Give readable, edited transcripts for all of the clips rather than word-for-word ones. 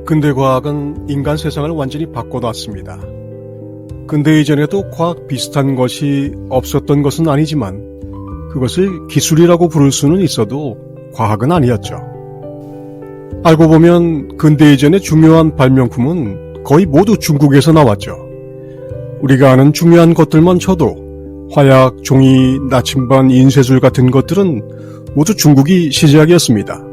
근대 과학은 인간 세상을 완전히 바꿔놨습니다. 근대 이전에도 과학 비슷한 것이 없었던 것은 아니지만 그것을 기술이라고 부를 수는 있어도 과학은 아니었죠. 알고 보면 근대 이전의 중요한 발명품은 거의 모두 중국에서 나왔죠. 우리가 아는 중요한 것들만 쳐도 화약, 종이, 나침반, 인쇄술 같은 것들은 모두 중국이 시작이었습니다.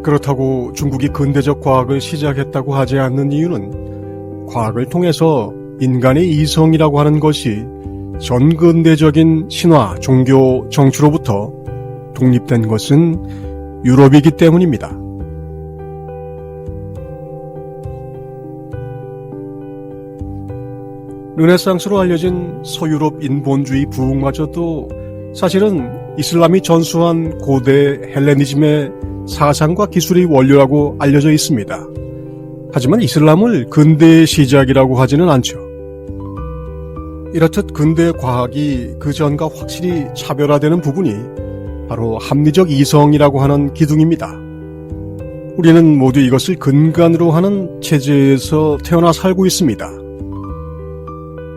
그렇다고 중국이 근대적 과학을 시작했다고 하지 않는 이유는 과학을 통해서 인간의 이성이라고 하는 것이 전근대적인 신화, 종교, 정치로부터 독립된 것은 유럽이기 때문입니다. 르네상스로 알려진 서유럽 인본주의 부흥마저도 사실은 이슬람이 전수한 고대 헬레니즘의 사상과 기술의 원료라고 알려져 있습니다. 하지만 이슬람을 근대의 시작이라고 하지는 않죠. 이렇듯 근대 과학이 그 전과 확실히 차별화되는 부분이 바로 합리적 이성이라고 하는 기둥입니다. 우리는 모두 이것을 근간으로 하는 체제에서 태어나 살고 있습니다.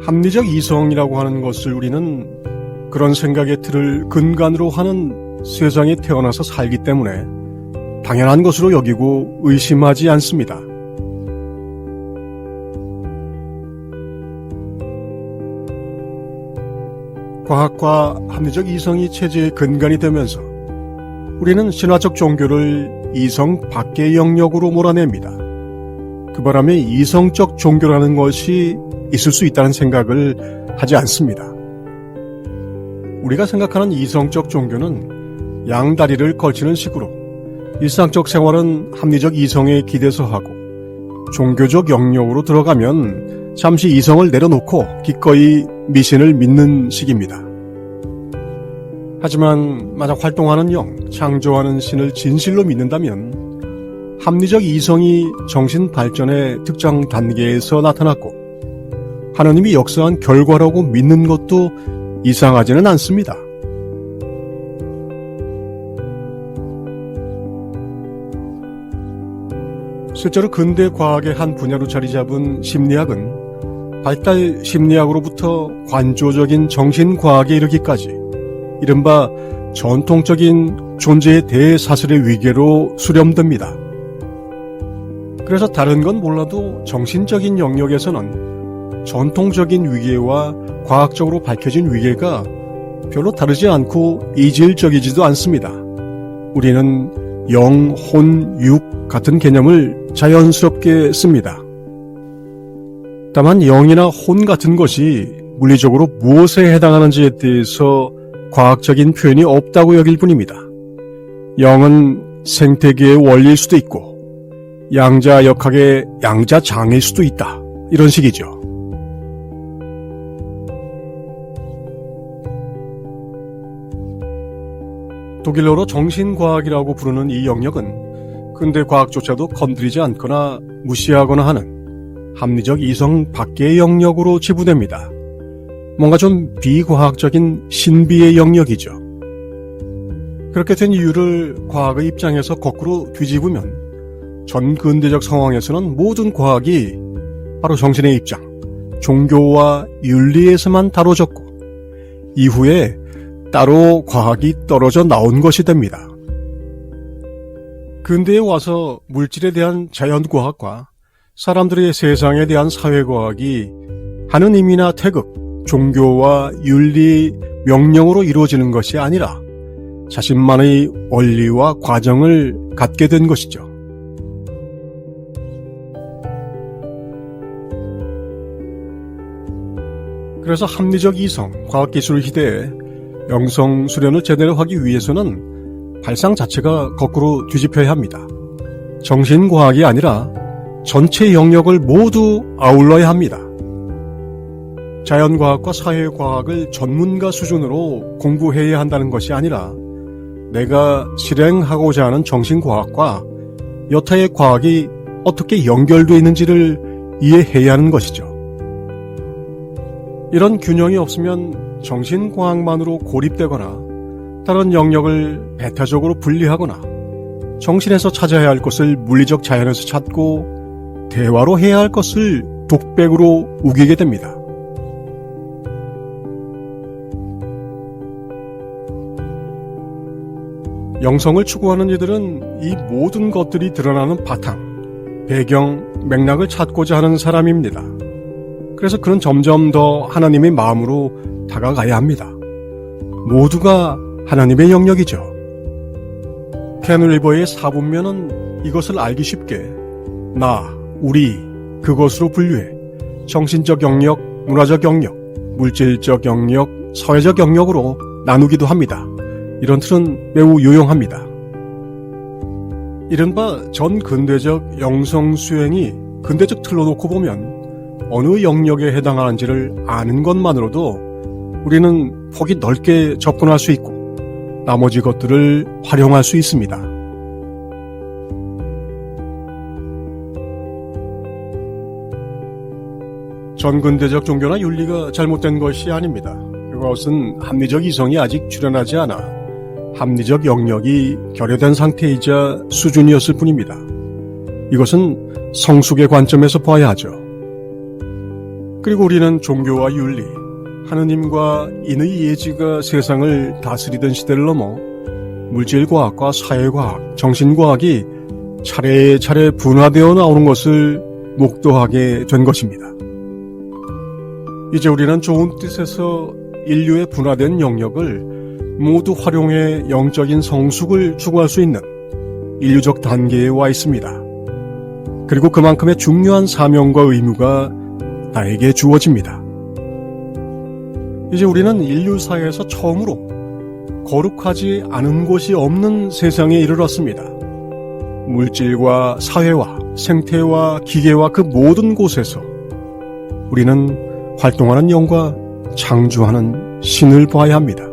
합리적 이성이라고 하는 것을 우리는 그런 생각의 틀을 근간으로 하는 세상에 태어나서 살기 때문에 당연한 것으로 여기고 의심하지 않습니다. 과학과 합리적 이성이 체제의 근간이 되면서 우리는 신화적 종교를 이성 밖의 영역으로 몰아냅니다. 그 바람에 이성적 종교라는 것이 있을 수 있다는 생각을 하지 않습니다. 우리가 생각하는 이성적 종교는 양다리를 걸치는 식으로 일상적 생활은 합리적 이성에 기대서 하고 종교적 영역으로 들어가면 잠시 이성을 내려놓고 기꺼이 미신을 믿는 식입니다. 하지만 만약 활동하는 영, 창조하는 신을 진실로 믿는다면 합리적 이성이 정신 발전의 특정 단계에서 나타났고 하나님이 역사한 결과라고 믿는 것도 이상하지는 않습니다. 실제로 근대 과학의 한 분야로 자리 잡은 심리학은 발달 심리학으로부터 관조적인 정신과학에 이르기까지 이른바 전통적인 존재의 대사슬의 위계로 수렴됩니다. 그래서 다른 건 몰라도 정신적인 영역에서는 전통적인 위계와 과학적으로 밝혀진 위계가 별로 다르지 않고 이질적이지도 않습니다. 우리는 영, 혼, 육 같은 개념을 자연스럽게 씁니다. 다만 영이나 혼 같은 것이 물리적으로 무엇에 해당하는지에 대해서 과학적인 표현이 없다고 여길 뿐입니다. 영은 생태계의 원리일 수도 있고 양자역학의 양자장일 수도 있다. 이런 식이죠. 독일어로 정신과학이라고 부르는 이 영역은 근대 과학조차도 건드리지 않거나 무시하거나 하는 합리적 이성 밖의 영역으로 지부됩니다. 뭔가 좀 비과학적인 신비의 영역이죠. 그렇게 된 이유를 과학의 입장에서 거꾸로 뒤집으면 전근대적 상황에서는 모든 과학이 바로 정신의 입장, 종교와 윤리에서만 다뤄졌고 이후에 따로 과학이 떨어져 나온 것이 됩니다. 근대에 와서 물질에 대한 자연과학과 사람들의 세상에 대한 사회과학이 하는 의미나 태극, 종교와 윤리, 명령으로 이루어지는 것이 아니라 자신만의 원리와 과정을 갖게 된 것이죠. 그래서 합리적 이성, 과학기술 시대에 영성 수련을 제대로 하기 위해서는 발상 자체가 거꾸로 뒤집혀야 합니다. 정신과학이 아니라 전체 영역을 모두 아울러야 합니다. 자연과학과 사회과학을 전문가 수준으로 공부해야 한다는 것이 아니라 내가 실행하고자 하는 정신과학과 여타의 과학이 어떻게 연결되어 있는지를 이해해야 하는 것이죠. 이런 균형이 없으면 정신과학만으로 고립되거나 다른 영역을 배타적으로 분리하거나 정신에서 찾아야 할 것을 물리적 자연에서 찾고 대화로 해야 할 것을 독백으로 우기게 됩니다. 영성을 추구하는 이들은 이 모든 것들이 드러나는 바탕, 배경, 맥락을 찾고자 하는 사람입니다. 그래서 그는 점점 더 하나님의 마음으로 다가가야 합니다. 모두가 하나님의 영역이죠. 켄 윌버의 사분면은 이것을 알기 쉽게 나, 우리, 그것으로 분류해 정신적 영역, 문화적 영역, 물질적 영역, 사회적 영역으로 나누기도 합니다. 이런 틀은 매우 유용합니다. 이른바 전 근대적 영성 수행이 근대적 틀로 놓고 보면 어느 영역에 해당하는지를 아는 것만으로도 우리는 폭이 넓게 접근할 수 있고 나머지 것들을 활용할 수 있습니다. 전근대적 종교나 윤리가 잘못된 것이 아닙니다. 그것은 합리적 이성이 아직 출현하지 않아 합리적 영역이 결여된 상태이자 수준이었을 뿐입니다. 이것은 성숙의 관점에서 봐야 하죠. 그리고 우리는 종교와 윤리, 하느님과 인의 예지가 세상을 다스리던 시대를 넘어 물질과학과 사회과학, 정신과학이 차례차례 분화되어 나오는 것을 목도하게 된 것입니다. 이제 우리는 좋은 뜻에서 인류의 분화된 영역을 모두 활용해 영적인 성숙을 추구할 수 있는 인류적 단계에 와 있습니다. 그리고 그만큼의 중요한 사명과 의무가 나에게 주어집니다. 이제 우리는 인류 사회에서 처음으로 거룩하지 않은 곳이 없는 세상에 이르렀습니다. 물질과 사회와 생태와 기계와 그 모든 곳에서 우리는 활동하는 영과 창조하는 신을 봐야 합니다.